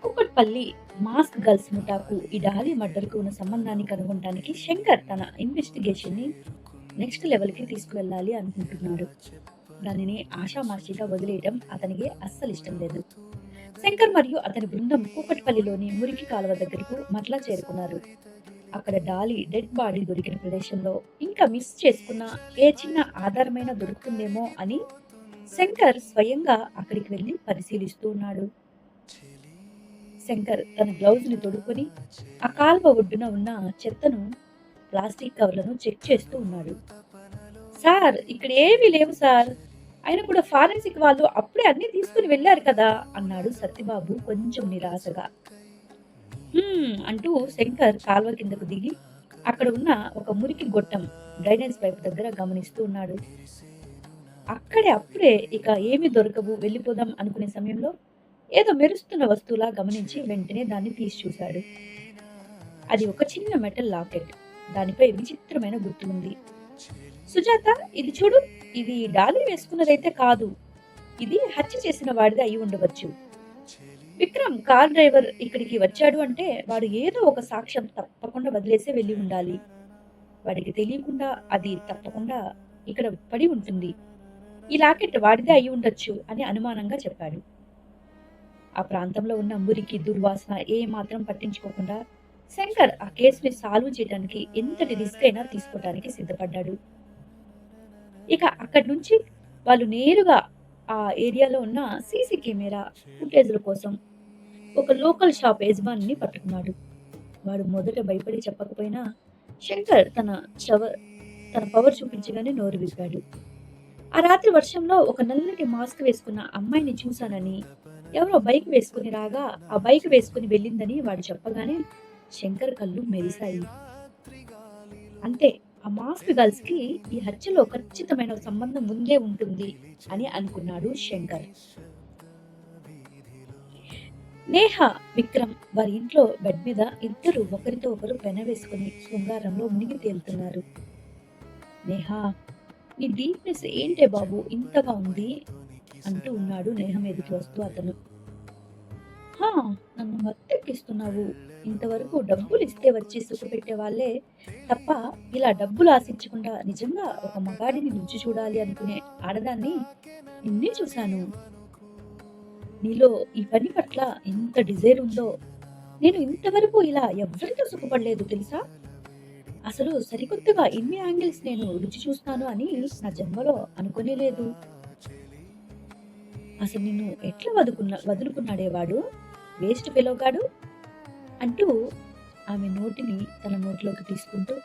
కూకట్పల్లి మాస్క్ గర్ల్స్ ముఠాకు ఈ డాలీ మర్డర్కు ఉన్న సంబంధాన్ని కనుగొనడానికి శంకర్ తన ఇన్వెస్టిగేషన్ ని నెక్స్ట్ లెవెల్ కి తీసుకువెళ్ళాలి అనుకుంటున్నాడు. దానిని ఆషామాషిగా వదిలేయడం అతనికి అస్సలు ఇష్టం లేదు. శంకర్ మరియు అతని బృందం కూకట్పల్లిలోని మురికి కాలువ దగ్గరకు మరలా చేరుకున్నారు. అక్కడ డాలీ డెడ్ బాడీ దొరికిన ప్రదేశంలో ఇంకా మిస్ చేసుకున్న ఏ చిన్న ఆధారమైన దొరుకుతుందేమో అని శంకర్ స్వయంగా అక్కడికి వెళ్లి పరిశీలిస్తూ ఉన్నాడు. శంకర్ తన గ్లౌజ్ ని తొడుక్కొని ఆ కాల్వ ఒడ్డున ఉన్న చెత్తను, ప్లాస్టిక్ కవర్లను చెక్ చేస్తూ ఉన్నాడు. సార్, ఇక్కడ ఏమీ లేవు సార్. ఆయన కూడా ఫారెన్సిక్ వాళ్ళు అప్పుడే అన్ని తీసుకుని వెళ్లారు కదా అన్నాడు సత్యబాబు కొంచెం నిరాశగా. అంటూ శంకర్ కాల్వ కిందకు దిగి అక్కడ ఉన్న ఒక మురికి గొట్టం డ్రైనేజ్ పైప్ దగ్గర గమనిస్తూ ఉన్నాడు. అప్పుడే ఇక ఏమి దొరకవు, వెళ్ళిపోదాం అనుకునే సమయంలో ఏదో మెరుస్తున్న వస్తువులా గమనించి వెంటనే దాన్ని తీసి చూశాడు. అది ఒక చిన్న మెటల్ లాకెట్. దానిపై విచిత్రమైన గుర్తు ఉంది. సుజాత, ఇది చూడు, ఇది డాలీ వేసుకున్నదైతే కాదు. ఇది హత్య చేసిన వాడిది అయి ఉండవచ్చు. విక్రమ్ కార్ డ్రైవర్ ఇక్కడికి వచ్చాడు అంటే వాడు ఏదో ఒక సాక్ష్యం తప్పకుండా వదిలేసే వెళ్ళి ఉండాలి. వాడికి తెలియకుండా అది తప్పకుండా ఇక్కడ పడి ఉంటుంది. ఈ లాకెట్ వాడిదే అయి ఉండొచ్చు అని అనుమానంగా చెప్పాడు. ఆ ప్రాంతంలో ఉన్న మురికి దుర్వాసన ఏ మాత్రం పట్టించుకోకుండా శంకర్ ఆ కేసుని సాల్వ్ చేయడానికి ఎంతటి రిస్క్ అయినా తీసుకోవడానికి సిద్ధపడ్డాడు. ఇక అక్కడి నుంచి వాళ్ళు నేరుగా ఆ ఏరియాలో ఉన్న సీసీ కెమెరా ఫుటేజ్ల కోసం ఒక లోకల్ షాప్ యజమానిని పట్టుకున్నాడు. వాడు మొదట భయపడి చెప్పకపోయినా శంకర్ తన పవర్ చూపించగానే నోరు విప్పాడు. ఆ రాత్రి వర్షంలో ఒక నల్లటి మాస్క్ వేసుకున్న అమ్మాయిని చూశానని, ఎవరో బైక్ వేసుకుని రాగా ఆ బైక్ వేసుకుని వెళ్ళిందని వాడు చెప్పగానే శంకర్ కళ్ళు మెరిశాయి. అంతే, ఆ మాస్క్ గర్ల్స్ కి ఈ హత్యలో ఖచ్చితమైన సంబంధం ఉండే ఉంటుంది అని అనుకున్నాడు శంకర్. నేహ, విక్రమ్ వారి ఇంట్లో బెడ్ మీద ఇద్దరు ఒకరితో ఒకరు పెనవేసుకుని శృంగారంలో మునిగి తేలుతున్నారు. నేహ, నీ డీప్నెస్ ఏంటే బాబు ఇంతగా ఉంది అంటూ ఉన్నాడు నేహ మీదకి వస్తూ అతను. హా, నన్ను మత్తెక్కిస్తున్నావు. ఇంతవరకు డబ్బులు ఇస్తే వచ్చి సుఖపెట్టే వాళ్ళే తప్ప ఇలా డబ్బులు ఆశించకుండా నిజంగా ఒక మగాడిని రుచి చూడాలి అనుకునే ఆడదాన్ని నిన్నే చూశాను. నీలో ఈ పని పట్ల ఎంత డిజైర్ ఉందో. నేను ఇంతవరకు ఇలా ఎవ్వరితో సుఖపడలేదు తెలుసా. అసలు సరికొత్తగా ఇన్ని యాంగిల్స్ నేను రుచి చూస్తాను అని నా జన్మలో అనుకునే లేదు. అసలు నిన్ను ఎట్లా వదులుకున్నాడే వాడు, వేస్ట్ ఫెలోగాడు అంటూ ఆమె నోటిని తన నోట్లోకి తీసుకుంటూ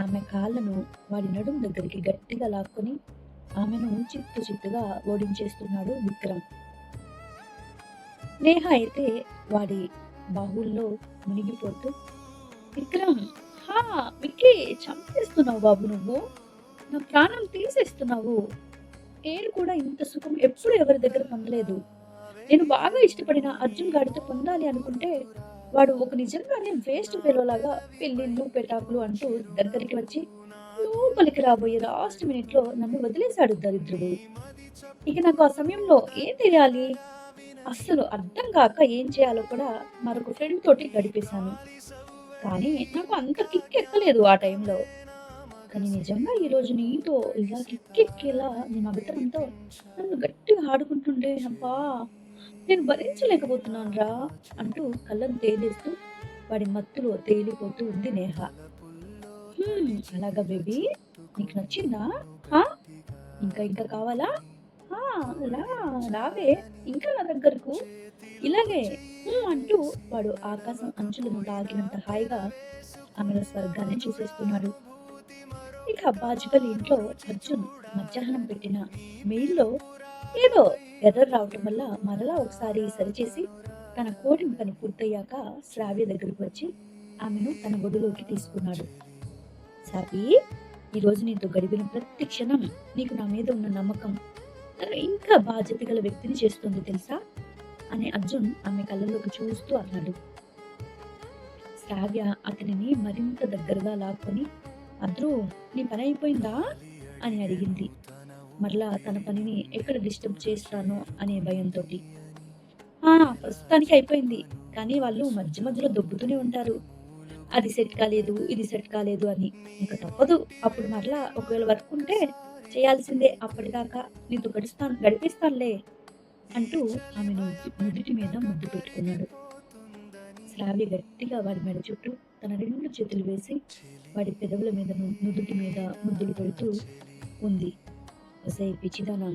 ఆమె కాళ్ళను వాడి నడుము దగ్గరికి గట్టిగా లాక్కొని ఆమెను చిత్తుగా ఓడించేస్తున్నాడు విక్రమ్. నేహ అయితే వాడి బాహుల్లో మునిగిపోతూ, విక్రమ్, హా విక్కీ, చంపేస్తున్నావు బాబు, నువ్వు నా ప్రాణం తీసేస్తున్నావు. నేను కూడా ఇంత సుఖం ఎప్పుడు ఎవరి దగ్గర పొందలేదు. నేను బాగా ఇష్టపడిన అర్జున్ గాడితో పొందాలి అనుకుంటే వాడు ఒక నిజంగానే వేస్ట్ ఫెలోలాగా పెళ్ళిళ్ళు పెటాకులు అంటూ దగ్గరికి వచ్చి లోపలికి రాబోయే లాస్ట్ మినిట్ లో నన్ను వదిలేశాడు దరిద్రుడు. ఇక నాకు ఆ సమయంలో ఏం తెలియాలి, అస్సలు అర్థం కాక ఏం చేయాలో కూడా మరొక ఫ్రెండ్ తోటి గడిపేశాను. కానీ నాకు అంత కిక్ ఎక్కలేదు ఆ టైంలో. కానీ నిజంగా ఈ రోజు నీతో ఇలా కిక్కెక్కేలా నేను అభితరంతో నన్ను గట్టిగా ఆడుకుంటుండే అబ్బా, నేను భరించలేకపోతున్నాను రా అంటూ కళ్ళను తేలేస్తూ వాడి మత్తులో తేలిపోతూ ఉంది నేహ. అలాగా బేబీ, నీకు నచ్చిందా? హా, ఇంకా ఇంకా కావాలా? రావే ఇంకా నా దగ్గరకు, ఇలాగే అంటూ వాడు ఆకాశం అంచులను తాకినంత హాయిగా ఆమెల స్వర్గాన్ని చూసేస్తున్నాడు. ఇక బాజుపల్లి ఇంట్లో అర్జున్ మధ్యాహ్నం పెట్టిన మెయిల్లో ఏదో ఎర్రర్ రావటం వల్ల మరలా ఒకసారి సరిచేసి తన కోడిన పని పూర్తయ్యాక శ్రావ్య దగ్గరకు వచ్చి ఆమెను తన ఒడిలోకి తీసుకున్నాడు. శ్రావి, ఈరోజు నీతో గడిపిన ప్రతి క్షణం నీకు నా మీద ఉన్న నమ్మకం నన్ను ఇంకా బాధ్యత గల వ్యక్తిని చేస్తుంది తెలుసా అని అర్జున్ ఆమె కళ్ళలోకి చూస్తూ అన్నాడు. శ్రావ్య అతనిని మరింత దగ్గరగా లాక్కొని, అద్రు, నీ పని అయిపోయిందా అని అడిగింది. మరలా తన పనిని ఎక్కడ డిస్టర్బ్ చేస్తానో అనే భయంతో. ప్రస్తుతానికి అయిపోయింది, కానీ వాళ్ళు మధ్య మధ్యలో దొబ్బుతూనే ఉంటారు. అది సెట్ కాలేదు, ఇది సెట్ కాలేదు అని. ఇంకా తప్పదు, అప్పుడు మరలా ఒకవేళ వర్క్ ఉంటే చేయాల్సిందే, అప్పటిదాకా నీతో గడిపిస్తానులే అంటూ ఆమె నుదుటి మీద ముద్దు పెట్టుకున్నాడు. శ్రావ్య గట్టిగా వాడి మెడ చుట్టూ తన 2 చేతులు వేసి వాడి పెదవుల మీద నుదుటి మీద ముద్దులు పెడుతూ ఉంది. ఒసే పిచ్చిదానా,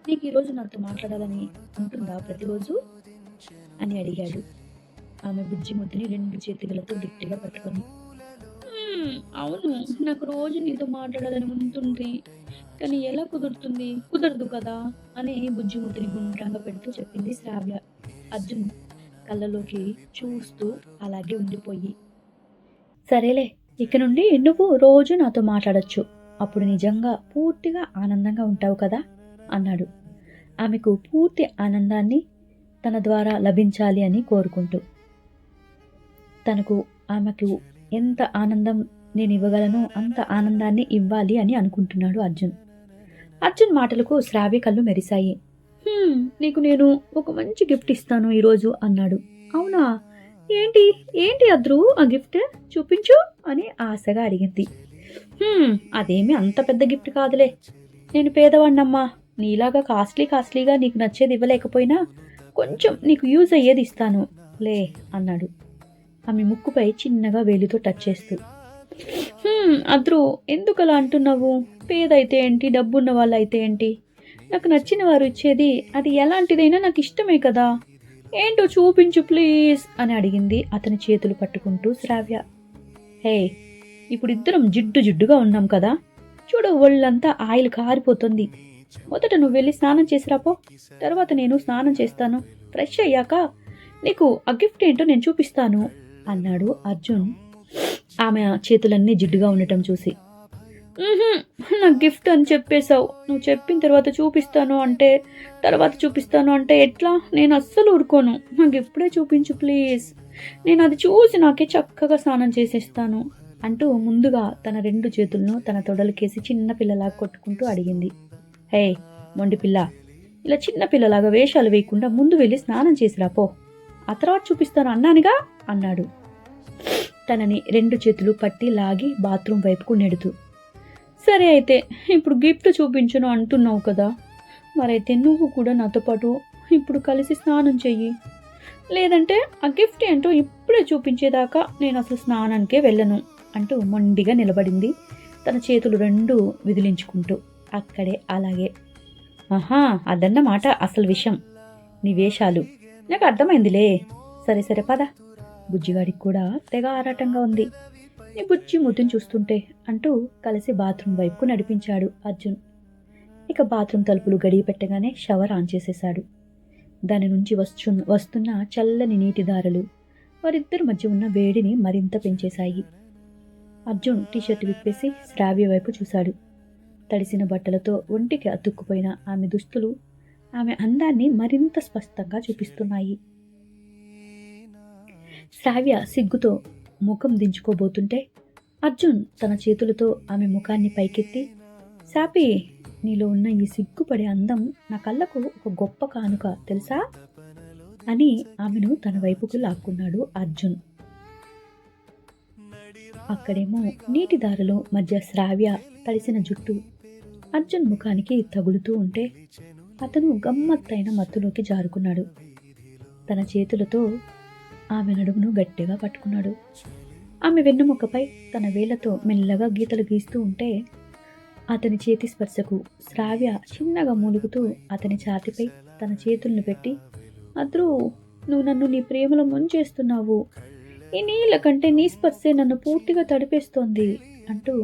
నీకు ఈరోజు నాతో మాట్లాడాలని ఉంటుందా ప్రతిరోజు అని అడిగాడు ఆమె బుజ్జి ముద్దుని 2 చేతులతో గట్టిగా పట్టుకొని. అవును, నాకు రోజు నీతో మాట్లాడాలని ఉంటుంది, కానీ ఎలా కుదురుతుంది, కుదరదు కదా అని బుజ్జి ముద్దుని గుండ్రంగా పెడుతూ చెప్పింది శ్రావ్య. అర్జున్ కళ్ళలోకి చూస్తూ అలాగే ఉండిపోయి, సరేలే, ఇక నుండి నువ్వు రోజు నాతో మాట్లాడొచ్చు, అప్పుడు నిజంగా పూర్తిగా ఆనందంగా ఉంటావు కదా అన్నాడు ఆమెకు పూర్తి ఆనందాన్ని తన ద్వారా లభించాలి అని కోరుకుంటూ. ఆమెకు ఎంత ఆనందం నేను ఇవ్వగలను అంత ఆనందాన్ని ఇవ్వాలి అని అనుకుంటున్నాడు అర్జున్. అర్జున్ మాటలకు శ్రావ్య కళ్ళు మెరిశాయి. నీకు నేను ఒక మంచి గిఫ్ట్ ఇస్తాను ఈరోజు అన్నాడు. అవునా, ఏంటి ఏంటి అద్రు ఆ గిఫ్ట్, చూపించు అని ఆశగా అడిగింది. అదేమి అంత పెద్ద గిఫ్ట్ కాదులే, నేను పేదవాణ్ణమ్మా, నీలాగా కాస్ట్లీగా నీకు నచ్చేది ఇవ్వలేకపోయినా కొంచెం నీకు యూజ్ అయ్యేది ఇస్తాను లే అన్నాడు ఆమె ముక్కుపై చిన్నగా వేలితో టచ్ చేస్తూ. అద్రు, ఎందుకు అలా అంటున్నావు? పేదైతే ఏంటి, డబ్బున్న వాళ్ళు అయితే ఏంటి, నాకు నచ్చిన వారు ఇచ్చేది అది ఎలాంటిదైనా నాకు ఇష్టమే కదా, ఏంటో చూపించు ప్లీజ్ అని అడిగింది అతని చేతులు పట్టుకుంటూ శ్రావ్య. హే, ఇప్పుడు ఇద్దరం జిడ్డుగా ఉన్నాం కదా, చూడు ఒళ్ళంతా ఆయిల్ కారిపోతుంది, మొదట నువ్వు వెళ్ళి స్నానం చేసిరాపో, తర్వాత నేను స్నానం చేస్తాను ఫ్రెష్ అయ్యాక నీకు ఆ గిఫ్ట్ ఏంటో నేను చూపిస్తాను అన్నాడు అర్జున్ ఆమె చేతులన్నీ జిడ్డుగా ఉండటం చూసి. "ఉహుం, నాకు గిఫ్ట్ అని చెప్పేశావు. నువ్వు చెప్పిన తర్వాత చూపిస్తాను అంటే ఎట్లా? నేను అస్సలు ఊరుకోను. నాకు ఇప్పుడే చూపించు ప్లీజ్. నేను అది చూసి నాకే చక్కగా స్నానం చేసేస్తాను" అంటూ ముందుగా తన 2 చేతులను తన తొడలకేసి చిన్న పిల్లలాగా కొట్టుకుంటూ అడిగింది. "హే మొండి పిల్ల, ఇలా చిన్న పిల్లలాగా వేషాలు వేయకుండా ముందు వెళ్ళి స్నానం చేసిరా పో. ఆ తర్వాత చూపిస్తాను అన్నానుగా" అన్నాడు తనని 2 చేతులు పట్టి లాగి బాత్రూమ్ వైపుకు నెడుతూ. "సరే అయితే ఇప్పుడు గిఫ్ట్ చూపించను అంటున్నావు కదా, మరైతే నువ్వు కూడా నాతో పాటు ఇప్పుడు కలిసి స్నానం చెయ్యి. లేదంటే ఆ గిఫ్ట్ ఏంటో ఇప్పుడే చూపించేదాకా నేను అసలు స్నానానికే వెళ్ళను" అంటూ మొండిగా నిలబడింది తన చేతులు 2 విదిలించుకుంటూ. అక్కడే అలాగే. "ఆహా, అదన్నమాట అసలు విషయం. నీ వేషాలు నాకు అర్థమైందిలే. సరే సరే పద. బుజ్జిగాడికి కూడా తెగ ఆరాటంగా ఉంది నీ బుజ్జి ముద్దుని చూస్తుంటే" అంటూ కలిసి బాత్రూమ్ వైపుకు నడిపించాడు అర్జున్. ఇక బాత్రూమ్ తలుపులు గడియ పెట్టగానే షవర్ ఆన్ చేసేశాడు. దాని నుంచి వస్తున్న చల్లని నీటి దారలు వారిద్దరి మధ్య ఉన్న వేడిని మరింత పెంచేశాయి. అర్జున్ టీషర్ట్ విప్పేసి శ్రావ్య వైపు చూశాడు. తడిసిన బట్టలతో ఒంటికి అతుక్కుపోయిన ఆమె దుస్తులు ఆమె అందాన్ని మరింత స్పష్టంగా చూపిస్తున్నాయి. శ్రావ్య సిగ్గుతో ముఖం దించుకోబోతుంటే అర్జున్ తన చేతులతో ఆమె ముఖాన్ని పైకెత్తి, "శాపి, నీలో ఉన్న ఈ సిగ్గుపడే అందం నా కళ్ళకు ఒక గొప్ప కానుక తెలుసా" అని ఆమెను తన వైపుకు లాక్కున్నాడు అర్జున్. అక్కడేమో నీటి దారిలో మధ్య శ్రావ్య తడిసిన జుట్టు అర్జున్ ముఖానికి తగులుతూ ఉంటే అతను గమ్మత్తైన మత్తులోకి జారుకున్నాడు. తన చేతులతో ఆమె నడుమును గట్టిగా పట్టుకున్నాడు. ఆమె వెన్నుముకపై తన వేళ్లతో మెల్లగా గీతలు గీస్తూ ఉంటే అతని చేతి స్పర్శకు శ్రావ్య చిన్నగా మూలుగుతూ అతని ఛాతిపై తన చేతులను పెట్టి, "అద్రు, నువ్వు నన్ను నీ ప్రేమలో ముంచేస్తున్నావు. ఈ నీళ్ళ కంటే నీ స్పర్శే నన్ను పూర్తిగా తడిపేస్తోంది" అంటూ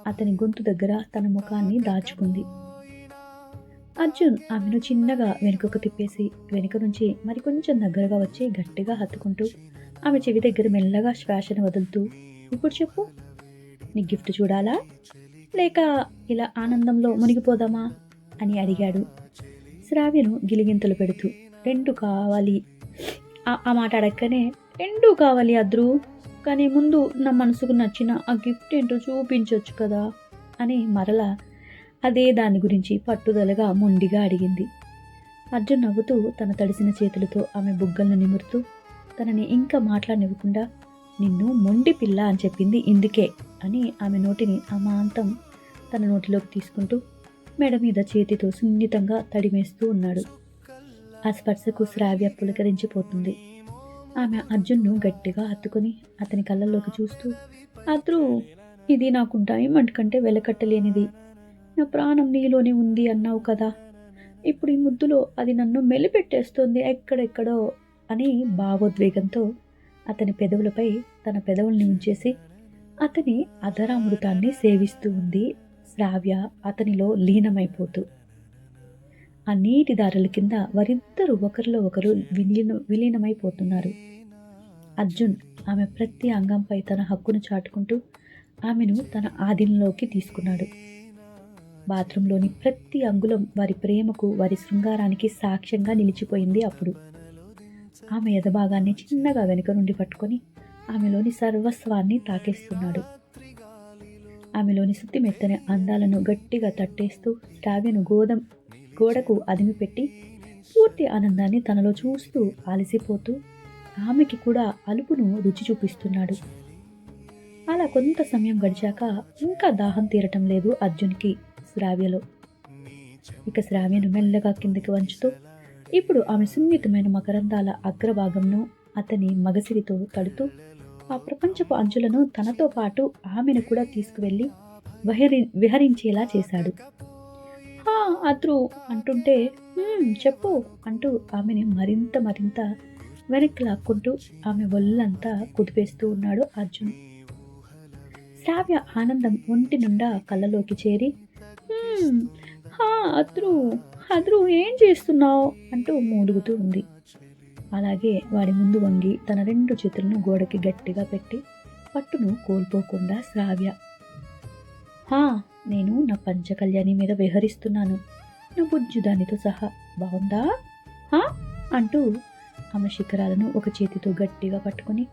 అతని గొంతు దగ్గర తన ముఖాన్ని దాచుకుంది. అర్జున్ ఆమెను చిన్నగా వెనుకకు తిప్పేసి వెనుక నుంచి మరికొంచెం దగ్గరగా వచ్చి గట్టిగా హత్తుకుంటూ ఆమె చెవి దగ్గర మెల్లగా శ్వాసను వదులుతూ, "ఇప్పుడు చెప్పు, నీ గిఫ్ట్ చూడాలా లేక ఇలా ఆనందంలో మునిగిపోదామా" అని అడిగాడు శ్రావ్యను గిలిగింతలు పెడుతూ. "2 కావాలి" ఆ మాట అడక్కనే, "2 కావాలి అద్రు, కానీ ముందు నా మనసుకు నచ్చిన ఆ గిఫ్ట్ ఏంటో చూపించొచ్చు కదా" అని మరలా అదే దాని గురించి పట్టుదలగా మొండిగా అడిగింది. అర్జున్ నవ్వుతూ తన తడిసిన చేతులతో ఆమె బుగ్గలను నిమురుతూ తనని ఇంకా మాట్లాడనివ్వకుండా, "నిన్ను మొండి పిల్ల అని చెప్పింది ఇందుకే" అని ఆమె నోటిని అమాంతం తన నోటిలోకి తీసుకుంటూ మెడ మీద చేతితో సున్నితంగా తడిమేస్తూ ఉన్నాడు. ఆ స్పర్శకు శ్రావ్య పులకరించిపోతుంది. ఆమె అర్జున్ను గట్టిగా హత్తుకొని అతని కళ్ళల్లోకి చూస్తూ, "అద్రు, ఇది నాకు డైమండ్ కంటే వెలకట్టలేనిది. నా ప్రాణం నీలోనే ఉంది అన్నావు కదా, ఇప్పుడు ఈ ముద్దులో అది నన్ను మెలిపెట్టేస్తుంది ఎక్కడెక్కడో" అని భావోద్వేగంతో అతని పెదవులపై తన పెదవుల్ని ఉంచేసి అతని అధరామృతాన్ని సేవిస్తూ ఉంది శ్రావ్య అతనిలో లీనమైపోతూ. ఆ నీటి దారుల కింద వారిద్దరూ ఒకరిలో ఒకరు విలీనమైపోతున్నారు. అర్జున్ ఆమె ప్రతి అంగంపై తన హక్కును చాటుకుంటూ ఆమెను తన ఆధీనంలోకి తీసుకున్నాడు. బాత్రూంలోని ప్రతి అంగుళం వారి ప్రేమకు, వారి శృంగారానికి సాక్ష్యంగా నిలిచిపోయింది. అప్పుడు ఆమె ఎదభాగాన్ని చిన్నగా వెనుక నుండి పట్టుకొని ఆమెలోని సర్వస్వాన్ని తాకేస్తున్నాడు. ఆమెలోని శుద్ధిమెత్తని అందాలను గట్టిగా తట్టేస్తూ శ్రావ్యను గోడకు అదిమిపెట్టి పూర్తి ఆనందాన్ని తనలో చూస్తూ అలసిపోతూ ఆమెకి కూడా అలుపును రుచి చూపిస్తున్నాడు. అలా కొంత సమయం గడిచాక ఇంకా దాహం తీరటం లేదు అర్జున్కి శ్రావ్యలో. ఇక శ్రావ్యను మెల్లగా కిందకి వంచుతూ ఇప్పుడు ఆమె సున్నితమైన మకరందాల అగ్రభాగంను అతని మగసిరితో తడుతూ ఆ ప్రపంచపు అంచులను తనతో పాటు ఆమెను కూడా తీసుకువెళ్ళి విహరించేలా చేశాడు. "హా అద్రు" అంటుంటే, చెప్పు" అంటూ ఆమెని మరింత వెనక్కి లాక్కుంటూ ఆమె ఒళ్ళంతా కుదిపేస్తూ ఉన్నాడు అర్జున్. శ్రావ్య ఆనందం ఒంటి నుండా కళ్ళలోకి చేరి, హా అద్రు, అద్రు ఏం చేస్తున్నావు" అంటూ మూలుగుతూ ఉంది. అలాగే వాడి ముందు వంగి తన 2 చేతులను గోడకి గట్టిగా పెట్టి పట్టును కోల్పోకుండా శ్రావ్య, హా, నేను నా పంచకళ్యాణి మీద విహరిస్తున్నాను, నా బుజ్జుదానితో సహా, బాగుందా హా అంటూ ఆమె శిఖరాలను ఒక చేతితో గట్టిగా పట్టుకుని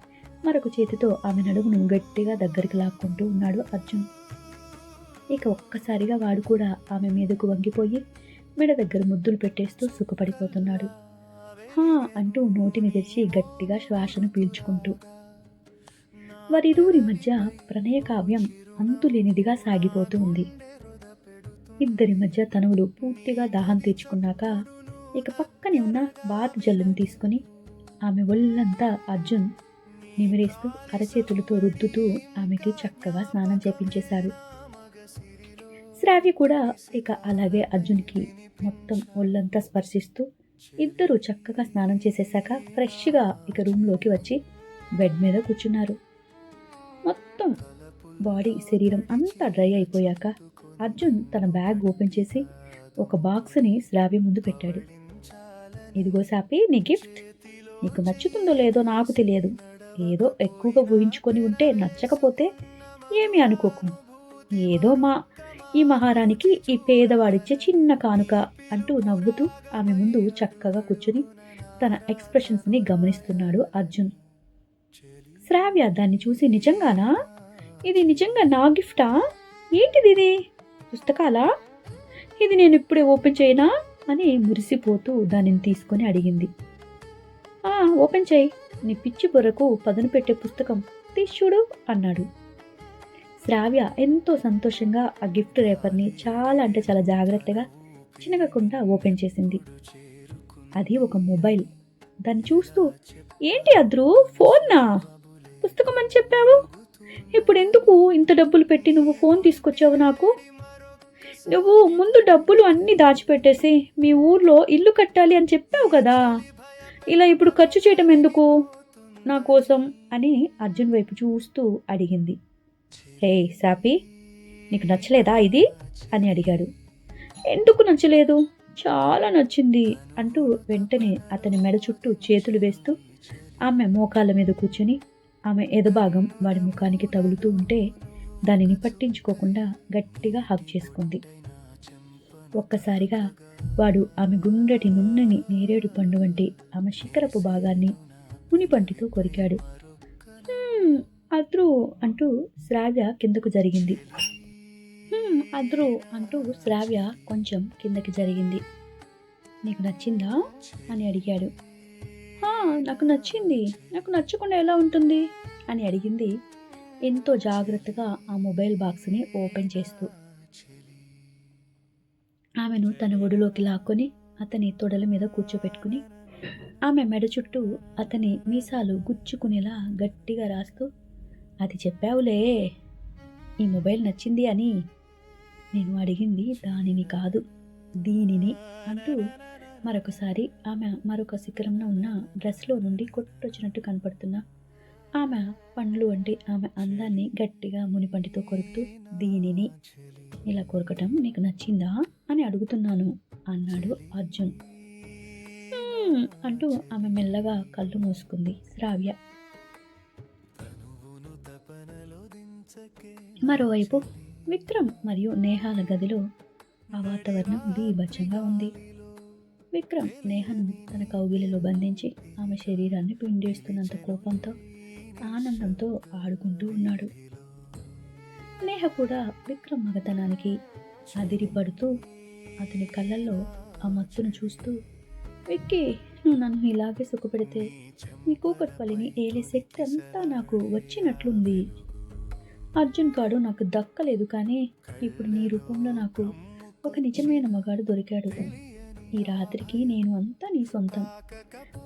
మరొక చేతితో ఆమె నడుమును గట్టిగా దగ్గరికి లాక్కుంటూ ఉన్నాడు అర్జున్. ఇక ఒక్కసారిగా వాడు కూడా ఆమె మీదకు వంగిపోయి మెడ దగ్గర ముద్దులు పెట్టేస్తూ సుఖపడిపోతున్నాడు. హా అంటూ నోటిని తెరిచి గట్టిగా శ్వాసను పీల్చుకుంటూ. వారిరువురి మధ్య ప్రణయ కావ్యం అంతులేనిదిగా సాగిపోతూ ఉంది. ఇద్దరి మధ్య తనువులు పూర్తిగా దాహం తీర్చుకున్నాక ఇక పక్కనే ఉన్న బాత్ జల్లును తీసుకుని ఆమె ఒళ్ళంతా అర్జున్ నిమిరేస్తూ అరచేతులతో రుద్దుతూ ఆమెకి చక్కగా స్నానం చేపించేశాడు. శ్రావ్య కూడా ఇక అలాగే అర్జున్కి మొత్తం ఒళ్ళంతా స్పర్శిస్తూ ఇద్దరు చక్కగా స్నానం చేసేశాక ఫ్రెష్గా ఇక రూమ్లోకి వచ్చి బెడ్ మీద కూర్చున్నారు. మొత్తం బాడీ శరీరం అంతా డ్రై అయిపోయాక అర్జున్ తన బ్యాగ్ ఓపెన్ చేసి ఒక బాక్స్ని శ్రావ్య ముందు పెట్టాడు. ఇదిగో సాపి, నీ గిఫ్ట్. నీకు నచ్చుతుందో లేదో నాకు తెలియదు. ఏదో ఎక్కువగా ఊహించుకొని ఉంటే నచ్చకపోతే ఏమీ అనుకోకు. ఏదో ఈ మహారానికి ఈ పేదవాడిచ్చే చిన్న కానుక అంటూ నవ్వుతూ ఆమె ముందు చక్కగా కూర్చుని తన ఎక్స్ప్రెషన్స్ని గమనిస్తున్నాడు అర్జున్. శ్రావ్య దాన్ని చూసి, నిజంగానా? ఇది నిజంగా నా గిఫ్టా? ఏంటిది? ఇది పుస్తకాలా? ఇది నేను ఇప్పుడే ఓపెన్ చేయనా అని మురిసిపోతూ దానిని తీసుకొని అడిగింది. ఓపెన్ చేయి, నీ పిచ్చి బుర్రకు పదును పెట్టే పుస్తకం తీసి చూడు అన్నాడు. శ్రావ్య ఎంతో సంతోషంగా ఆ గిఫ్ట్ రేపర్ని చాలా అంటే చాలా జాగ్రత్తగా చినగకుండా ఓపెన్ చేసింది. అది ఒక మొబైల్. దాన్ని చూస్తూ, ఏంటి అద్రు, ఫోన్నా? పుస్తకం అని చెప్పావు, ఇప్పుడు ఎందుకు ఇంత డబ్బులు పెట్టి నువ్వు ఫోన్ తీసుకొచ్చావు నాకు? నువ్వు ముందు డబ్బులు అన్నీ దాచిపెట్టేసి మీ ఊర్లో ఇల్లు కట్టాలి అని చెప్పావు కదా, ఇలా ఇప్పుడు ఖర్చు చేయటం ఎందుకు నా కోసం అని అర్జున్ వైపు చూస్తూ అడిగింది. హే సాపి, నీకు నచ్చలేదా ఇది అని అడిగాడు. ఎందుకు నచ్చలేదు, చాలా నచ్చింది అంటూ వెంటనే అతని మెడ చుట్టూ చేతులు వేస్తూ ఆమె మోకాళ్ళ మీద కూర్చుని ఆమె ఎదభాగం వాడి ముఖానికి తగులుతూ ఉంటే దానిని పట్టించుకోకుండా గట్టిగా హగ్ చేసుకుంది. ఒక్కసారిగా వాడు ఆమె గుండ్రటి నున్నని నేరేడు పండు వంటి ఆమె శిఖరపు భాగాన్ని మునిపంటితో కొరికాడు. అద్రు అంటూ శ్రావ్య కిందకు జరిగింది. అద్రు అంటూ శ్రావ్య కొంచెం కిందకి జరిగింది. నీకు నచ్చిందా అని అడిగాడు. నాకు నచ్చింది, నాకు నచ్చకుండా ఎలా ఉంటుంది అని అడిగింది ఎంతో జాగ్రత్తగా ఆ మొబైల్ బాక్స్ని ఓపెన్ చేస్తూ. ఆమెను తన ఒడిలోకి లాక్కొని అతని తొడల మీద కూర్చోబెట్టుకుని ఆమె మెడ చుట్టూ అతని మీసాలు గుచ్చుకునేలా గట్టిగా రాస్తూ, అది చెప్పావులే, ఈ మొబైల్ నచ్చింది అని. నేను అడిగింది దానిని కాదు, దీనిని అంటూ మరొకసారి ఆమె మరొక శిఖరంలో ఉన్న డ్రెస్లో నుండి కొట్టొచ్చినట్టు కనపడుతున్న ఆమె పండ్లు వంటి ఆమె అందాన్ని గట్టిగా మునిపంటితో కొరుకుతూ, దీనిని ఇలా కొరకటం నీకు నచ్చిందా అని అడుగుతున్నాను అన్నాడు అర్జున్. అంటూ ఆమె మెల్లగా కళ్ళు మూసుకుంది శ్రావ్య. మరోవైపు విక్రమ్ మరియు నేహాల గదిలో ఆ వాతావరణం బీభత్సంగా ఉంది. విక్రమ్ నేహను తన కౌగిలిలో బంధించి ఆమె శరీరాన్ని పిండేస్తున్నంత కోపంతో ఆనందంతో ఆడుకుంటూ ఉన్నాడు. నేహ కూడా విక్రమ్ మగతనానికి అదిరిపడుతూ అతని కళ్ళల్లో ఆ మత్తును చూస్తూ, విక్కీ, నువ్వు నన్ను ఇలాగే సుఖపెడితే నీ కూకట్పల్లిని ఏలే శక్తి అంతా నాకు వచ్చినట్లుంది. అర్జున్ గాడు నాకు దక్కలేదు, కానీ ఇప్పుడు నీ రూపంలో నాకు ఒక నిజమైన మగాడు దొరికాడు. ఈ రాత్రికి నేను అంతా నీ సొంతం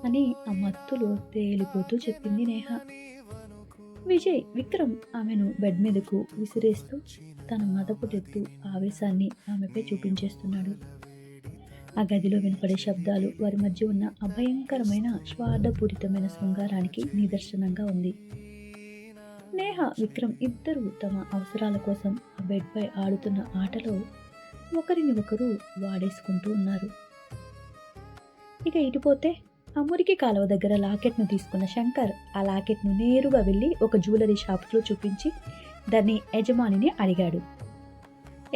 అని ఆ మత్తులో తేలిపోతూ చెప్పింది నేహ. విజయ్ విక్రమ్ ఆమెను బెడ్ మీదకు విసిరేస్తూ తన మదపుటెత్తు ఆవేశాన్ని ఆమెపై చూపించేస్తున్నాడు. ఆ గదిలో వినపడే శబ్దాలు వారి మధ్య ఉన్న అభయంకరమైన స్వార్థపూరితమైన శృంగారానికి నిదర్శనంగా ఉంది. నేహ విక్రమ్ ఇద్దరూ తమ అవసరాల కోసం ఆ బెడ్పై ఆడుతున్న ఆటలో ఒకరిని ఒకరు వాడేసుకుంటూ ఉన్నారు. ఇక ఇటుపోతే ఆ మురికి కాలువ దగ్గర లాకెట్ను తీసుకున్న శంకర్ ఆ లాకెట్ను నేరుగా వెళ్ళి ఒక జ్యువెలరీ షాప్లో చూపించి దాన్ని యజమానిని అడిగాడు.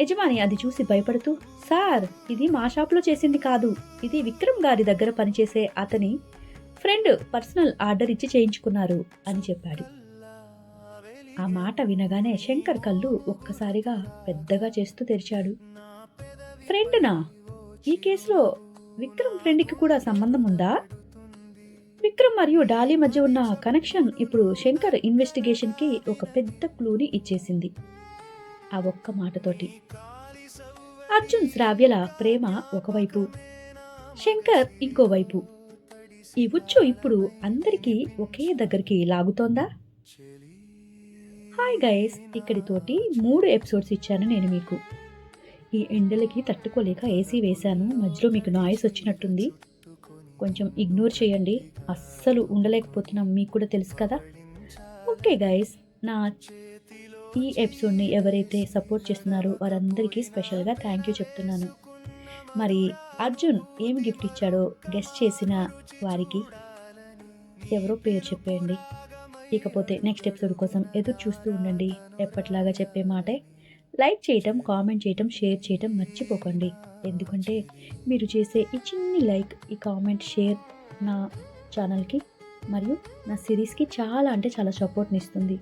యజమాని అది చూసి భయపడుతూ, సార్, ఇది మా షాప్లో చేసింది కాదు, ఇది విక్రమ్ గారి దగ్గర పనిచేసే అతని ఫ్రెండ్ పర్సనల్ ఆర్డర్ ఇచ్చి చేయించుకున్నారు అని చెప్పాడు. ఆ మాట వినగానే శంకర్ కళ్ళు ఒక్కసారిగా పెద్దగా చేస్తూ తెరిచాడు. ఫ్రెండ్నా? ఈ కేసులో విక్రమ్ ఫ్రెండ్కి కూడా సంబంధం ఉందా? విక్రమ్ మరియు డాలీ మధ్య ఉన్న కనెక్షన్ ఇప్పుడు శంకర్ ఇన్వెస్టిగేషన్కి ఒక పెద్ద క్లూని ఇచ్చేసింది. ఆ ఒక్క మాటతోటి అర్జున్ శ్రావ్యల ప్రేమ ఒకవైపు, శంకర్ ఇంకోవైపు. ఈ ఉచ్చు ఇప్పుడు అందరికీ ఒకే దగ్గరికి లాగుతోందా? హాయ్ గైస్, ఇక్కడితోటి 3 ఎపిసోడ్స్ ఇచ్చాను నేను మీకు. ఈ ఎండలకి తట్టుకోలేక ఏసీ వేశాను. మధ్యలో మీకు నాయిస్ వచ్చినట్టుంది, కొంచెం ఇగ్నోర్ చేయండి. అస్సలు ఉండలేకపోతున్నాం, మీకు కూడా తెలుసు కదా. ఓకే గైస్, నా ఈ ఎపిసోడ్ని ఎవరైతే సపోర్ట్ చేస్తున్నారో వారందరికీ స్పెషల్గా థ్యాంక్ యూ చెప్తున్నాను. మరి అర్జున్ ఏమి గిఫ్ట్ ఇచ్చాడో గెస్ట్ చేసిన వారికి ఎవరో పేరు చెప్పేయండి. ఇకపోతే నెక్స్ట్ ఎపిసోడ్ కోసం ఎదురు చూస్తూ ఉండండి. ఎప్పటిలాగా చెప్పే మాటే, లైక్ చేయటం, కామెంట్ చేయటం, షేర్ చేయటం మర్చిపోకండి. ఎందుకంటే మీరు చేసే ఈ చిన్ని లైక్, ఈ కామెంట్, షేర్ నా ఛానల్కి మరియు నా సిరీస్కి చాలా అంటే చాలా సపోర్ట్ని ఇస్తుంది.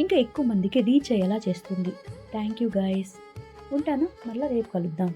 ఇంకా ఎక్కువ మందికి రీచ్ అయ్యేలా చేస్తుంది. Thank you guys. ఉంటాను, మళ్ళీ రేపు కలుద్దాం.